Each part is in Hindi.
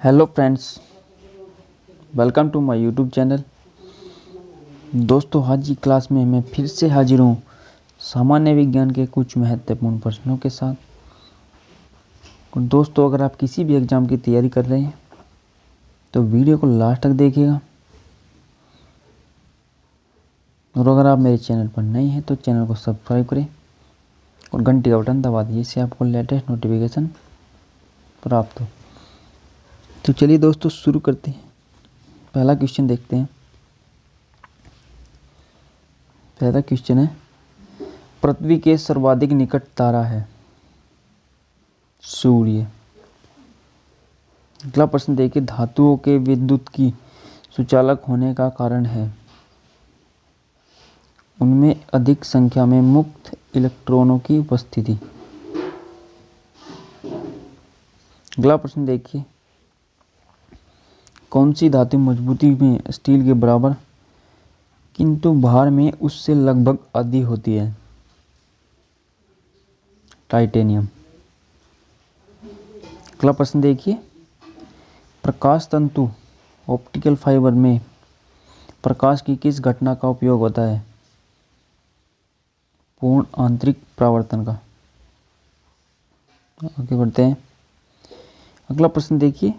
Hello friends, welcome to my YouTube channel. दोस्तों, आज की क्लास में मैं फिर से हाजिर हूँ सामान्य विज्ञान के कुछ महत्वपूर्ण प्रश्नों के साथ। दोस्तों, अगर आप किसी भी एग्ज़ाम की तैयारी कर रहे हैं तो वीडियो को लास्ट तक देखिएगा, और अगर आप मेरे चैनल पर नए हैं तो चैनल को सब्सक्राइब करें और घंटी का बटन दबा दीजिए, इससे आपको लेटेस्ट नोटिफिकेशन प्राप्त हो। तो चलिए दोस्तों, शुरू करते हैं। पहला क्वेश्चन देखते हैं। पहला क्वेश्चन है, पृथ्वी के सर्वाधिक निकट तारा है सूर्य। अगला प्रश्न देखिए, धातुओं के विद्युत की सुचालक होने का कारण है उनमें अधिक संख्या में मुक्त इलेक्ट्रॉनों की उपस्थिति। अगला प्रश्न देखिए, कौन सी धातु मजबूती में स्टील के बराबर किंतु भार में उससे लगभग आधी होती है? टाइटेनियम। अगला प्रश्न देखिए, प्रकाश तंतु ऑप्टिकल फाइबर में प्रकाश की किस घटना का उपयोग होता है? पूर्ण आंतरिक परावर्तन का। आगे बढ़ते हैं। अगला प्रश्न देखिए,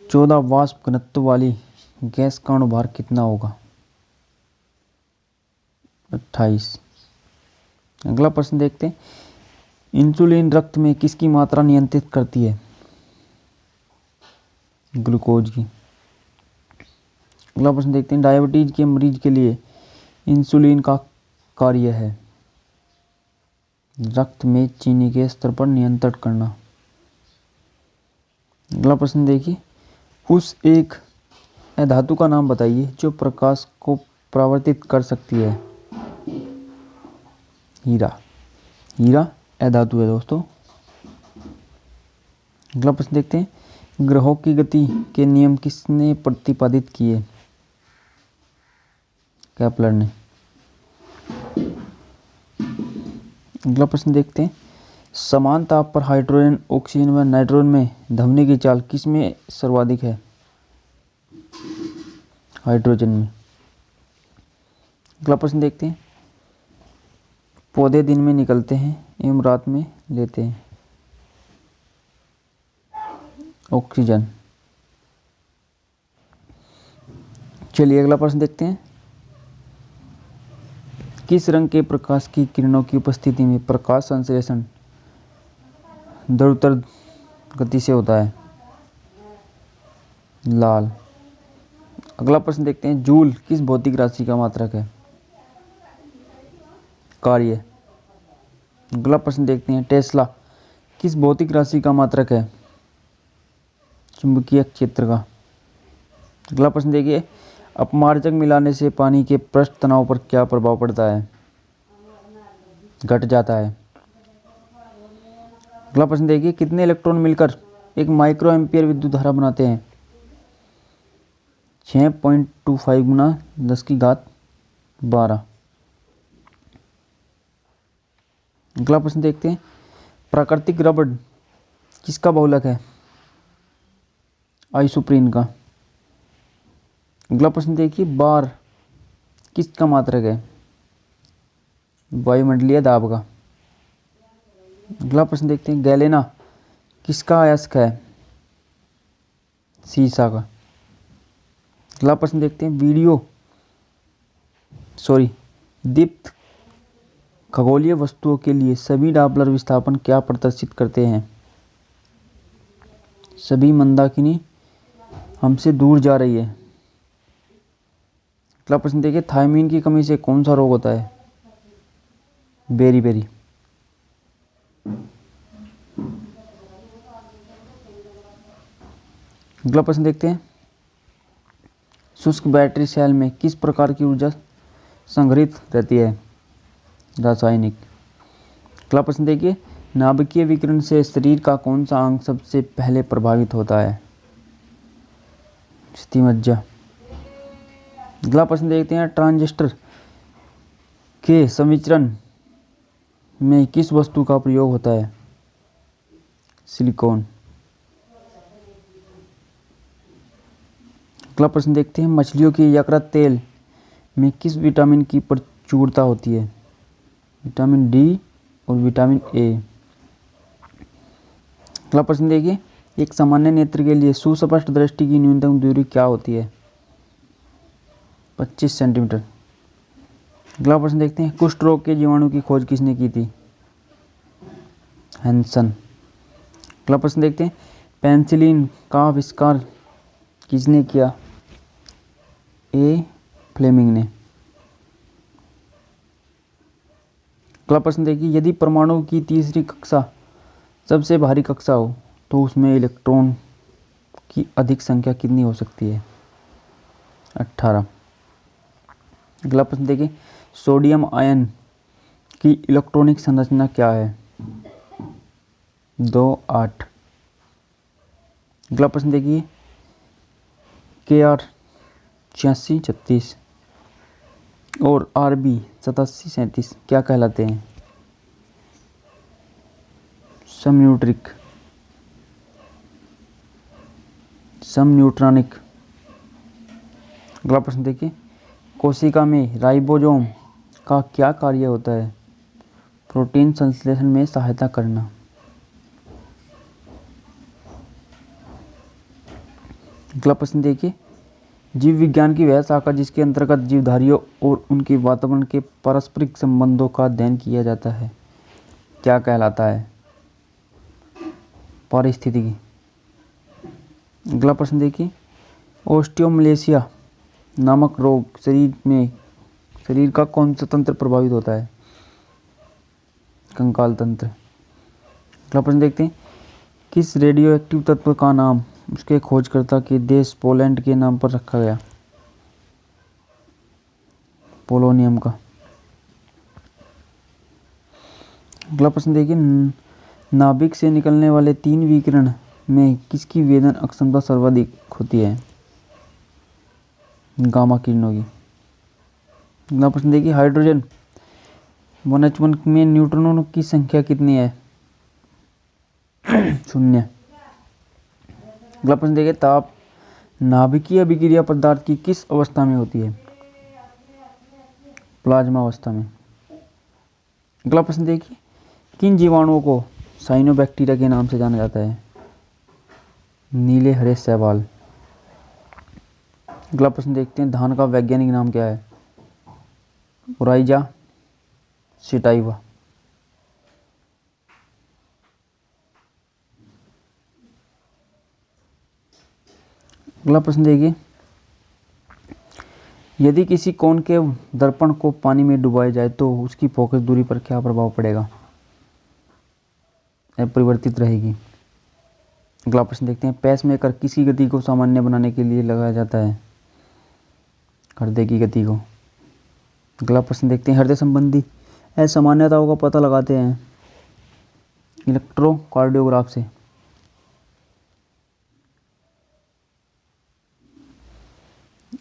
14 वाष्प घनत्व वाली गैस का अणुभार कितना होगा? 28। अगला प्रश्न देखते हैं, इंसुलिन रक्त में किसकी मात्रा नियंत्रित करती है? ग्लूकोज की। अगला प्रश्न देखते हैं, डायबिटीज के मरीज के लिए इंसुलिन का कार्य है रक्त में चीनी के स्तर पर नियंत्रण करना। अगला प्रश्न देखिए, उस एक धातु का नाम बताइए जो प्रकाश को परावर्तित कर सकती है। हीरा। हीरा धातु है दोस्तों। अगला प्रश्न देखते हैं, ग्रहों की गति के नियम किसने प्रतिपादित किए? केपलर ने। अगला प्रश्न देखते हैं, समान ताप पर हाइड्रोजन, ऑक्सीजन व नाइट्रोजन में ध्वनि की चाल किस में सर्वाधिक है? हाइड्रोजन में। अगला प्रश्न देखते हैं, पौधे दिन में निकलते हैं एवं रात में लेते हैं? ऑक्सीजन। चलिए अगला प्रश्न देखते हैं, किस रंग के प्रकाश की किरणों की उपस्थिति में प्रकाश संश्लेषण ध्रुवीय गति से होता है? लाल। अगला प्रश्न देखते हैं, जूल किस भौतिक राशि का मात्रक है? कार्य। अगला प्रश्न देखते हैं, टेस्ला किस भौतिक राशि का मात्रक है? चुंबकीय क्षेत्र का। अगला प्रश्न देखिए, अपमार्जक मिलाने से पानी के पृष्ठ तनाव पर क्या प्रभाव पड़ता है? घट जाता है। अगला प्रश्न देखिए, कितने इलेक्ट्रॉन मिलकर एक माइक्रो एम्पियर विद्युत धारा बनाते हैं? 6.25 गुना 10⁻12। अगला प्रश्न देखते हैं, प्राकृतिक रबड़ किसका बहुलक है? आइसोप्रीन का। अगला प्रश्न देखिए, बार किसका मात्रक है? वायुमंडलीय दाब का। अगला प्रश्न देखते हैं, गैलेना किसका अयस्क है? सीसा का। अगला प्रश्न देखते हैं, दीप्त खगोलीय वस्तुओं के लिए सभी डॉपलर विस्थापन क्या प्रदर्शित करते हैं? सभी मंदाकिनी हमसे दूर जा रही है। अगला प्रश्न देखिए, थायमीन की कमी से कौन सा रोग होता है? बेरी। अगला प्रश्न देखते हैं, शुष्क बैटरी सेल में किस प्रकार की ऊर्जा संग्रहित रहती है? रासायनिक। अगला प्रश्न देखिए, नाभिकीय विकिरण से शरीर का कौन सा अंग सबसे पहले प्रभावित होता है? अस्थिमज्जा। अगला प्रश्न देखते हैं, ट्रांजिस्टर के संवितरण में किस वस्तु का प्रयोग होता है? सिलिकॉन। अगला प्रश्न देखते हैं, मछलियों के यकृत तेल में किस विटामिन की प्रचुरता होती है? विटामिन डी और विटामिन ए। अगला प्रश्न देखिए, एक सामान्य नेत्र के लिए सुस्पष्ट दृष्टि की न्यूनतम दूरी क्या होती है? 25 सेंटीमीटर। अगला प्रश्न देखते हैं, कुष्ठ रोग के जीवाणु की खोज किसने की थी? हैंसन। अगला प्रश्न देखते हैं, पेनिसिलिन का आविष्कार किसने किया? ए फ्लेमिंग ने। अगला प्रश्न देखिए, यदि परमाणु की तीसरी कक्षा सबसे भारी कक्षा हो तो उसमें इलेक्ट्रॉन की अधिक संख्या कितनी हो सकती है? 18। अगला प्रश्न देखिए, सोडियम आयन की इलेक्ट्रॉनिक संरचना क्या है? 2 8। अगला प्रश्न देखिए, KR 86 36 और RB 87 37 क्या कहलाते हैं? समन्यूट्रिक, समन्यूट्रॉनिक। अगला प्रश्न देखिए, कोशिका में राइबोसोम का क्या कार्य होता है? प्रोटीन संश्लेषण में सहायता करना। अगला प्रश्न देखिए, जीव विज्ञान की वह शाखा जिसके अंतर्गत जीवधारियों और उनके वातावरण के पारस्परिक संबंधों का अध्ययन किया जाता है क्या कहलाता है? पारिस्थितिकी। अगला प्रश्न देखिए, ओस्टियोमलेशिया नामक रोग शरीर का कौन सा तंत्र प्रभावित होता है? कंकाल तंत्र। अगला प्रश्न देखते हैं, किस रेडियो एक्टिव तत्व का नाम उसके खोजकर्ता के देश पोलैंड के नाम पर रखा गया? पोलोनियम का। अगला प्रश्न देखिए, नाभिक से निकलने वाले 3 विकिरण में किसकी वेदन अक्षमता सर्वाधिक होती है? गामा किरणों की। अगला प्रश्न देखिए, हाइड्रोजन 1H1 में न्यूट्रॉनों की संख्या कितनी है? 0। अगला प्रश्न देखिए, ताप नाभिकीय अभिक्रिया पदार्थ की किस अवस्था में होती है? प्लाज्मा अवस्था में। अगला प्रश्न देखिए, किन जीवाणुओं को साइनोबैक्टीरिया के नाम से जाना जाता है? नीले हरे शैवाल। अगला प्रश्न देखते हैं, धान का वैज्ञानिक नाम क्या है? ओराइजा सिटाइवा। अगला प्रश्न देखिए, यदि किसी कॉनकेव दर्पण को पानी में डुबाया जाए तो उसकी फोकस दूरी पर क्या प्रभाव पड़ेगा? अपरिवर्तित रहेगी। अगला प्रश्न देखते हैं, पेसमेकर किसकी गति को सामान्य बनाने के लिए लगाया जाता है? हृदय की गति को। अगला प्रश्न देखते हैं, हृदय संबंधी असामान्यताओं का पता लगाते हैं इलेक्ट्रोकार्डियोग्राफ से।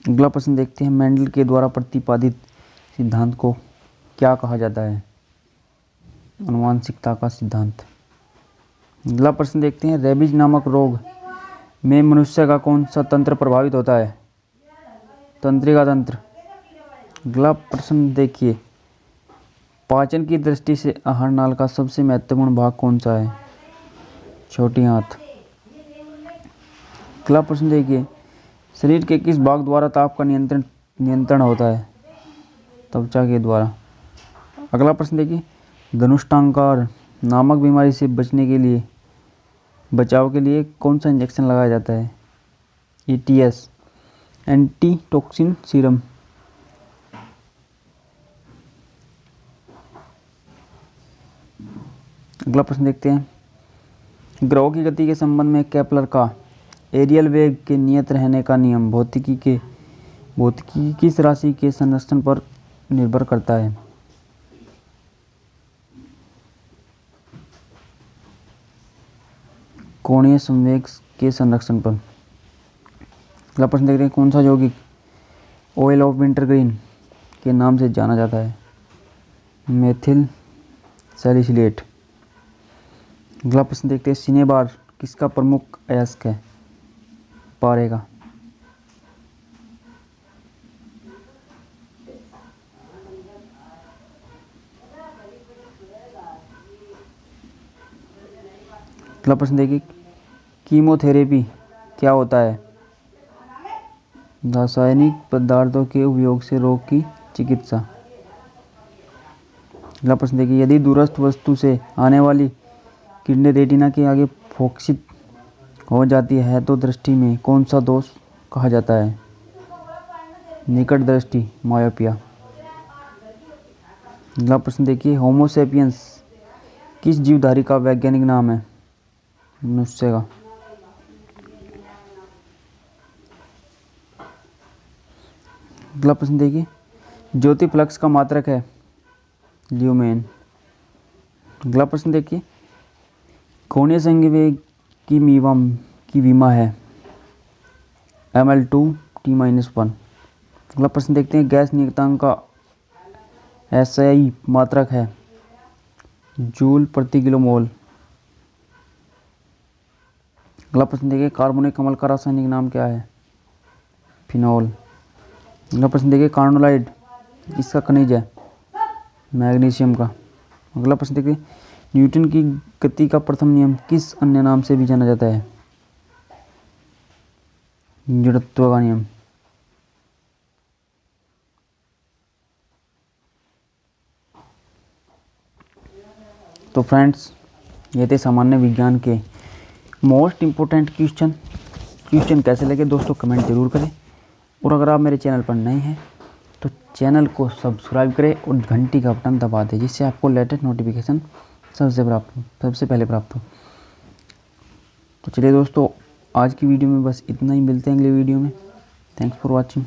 अगला प्रश्न देखते हैं, मेंडल के द्वारा प्रतिपादित सिद्धांत को क्या कहा जाता है? आनुवंशिकता का सिद्धांत। अगला प्रश्न देखते हैं, रेबीज नामक रोग में मनुष्य का कौन सा तंत्र प्रभावित होता है? तंत्रिका तंत्र। अगला प्रश्न देखिए, पाचन की दृष्टि से आहार नाल का सबसे महत्वपूर्ण भाग कौन सा है? छोटी आंत। अगला प्रश्न देखिए, शरीर के किस भाग द्वारा ताप का नियंत्रण होता है? त्वचा के द्वारा। अगला प्रश्न देखिए, धनुष्टांकार नामक बीमारी से बचाव के लिए कौन सा इंजेक्शन लगाया जाता है? ETS anti toxin serum. अगला प्रश्न देखते हैं, ग्रहों की गति के संबंध में केपलर का एरियल वेग के नियत रहने का नियम भौतिकी की किस राशि के संरक्षण पर निर्भर करता है? कोणीय संवेग के संरक्षण पर। अगला प्रश्न देख रहे हैं, कौन सा यौगिक ऑयल ऑफ विंटरग्रीन के नाम से जाना जाता है? Methyl salicylate. अगला प्रश्न देखते हैं, सिनेबार किसका प्रमुख अयस्क है? पारे का। अगला प्रश्न देखिए, कीमोथेरेपी क्या होता है? रासायनिक पदार्थों के उपयोग से रोग की चिकित्सा। अगला प्रश्न देखिए, यदि दूरस्थ वस्तु से आने वाली किरणें रेटिना के आगे फोकसित हो जाती है तो दृष्टि में कौन सा दोष कहा जाता है? निकट दृष्टि, मायोपिया। अगला प्रश्न देखिए, होमो सेपियंस किस जीवधारी का वैज्ञानिक नाम है? मनुष्य का। अगला प्रश्न देखिए, ज्योति फ्लक्स का मात्रक है? ल्यूमेन। अगला प्रश्न देखिए, कोणीय संवेग की विमा है? ml2T-1। अगला प्रश्न देखते हैं, गैस नियतांक का SI मात्रक है? जूल प्रति किलो मोल। अगला प्रश्न देखिए, कार्बोनिक अम्ल का रासायनिक नाम क्या है? फिनॉल। अगला प्रश्न देखिए, कार्नोलाइड किसका खनिज है? मैग्नीशियम का। अगला प्रश्न देखिए, न्यूटन की गति का प्रथम नियम किस अन्य नाम से भी जाना जाता है? जड़त्व का नियम। तो फ्रेंड्स, ये थे सामान्य विज्ञान के मोस्ट इम्पोर्टेंट क्वेश्चन कैसे लगे दोस्तों कमेंट जरूर करें। और अगर आप मेरे चैनल पर नए हैं तो चैनल को सब्सक्राइब करें और घंटी का बटन दबा दें, जिससे आपको लेटेस्ट नोटिफिकेशन सबसे पहले प्राप्त हो। तो चलिए दोस्तों, आज की वीडियो में बस इतना ही, मिलते हैं अगले वीडियो में। Thanks for watching.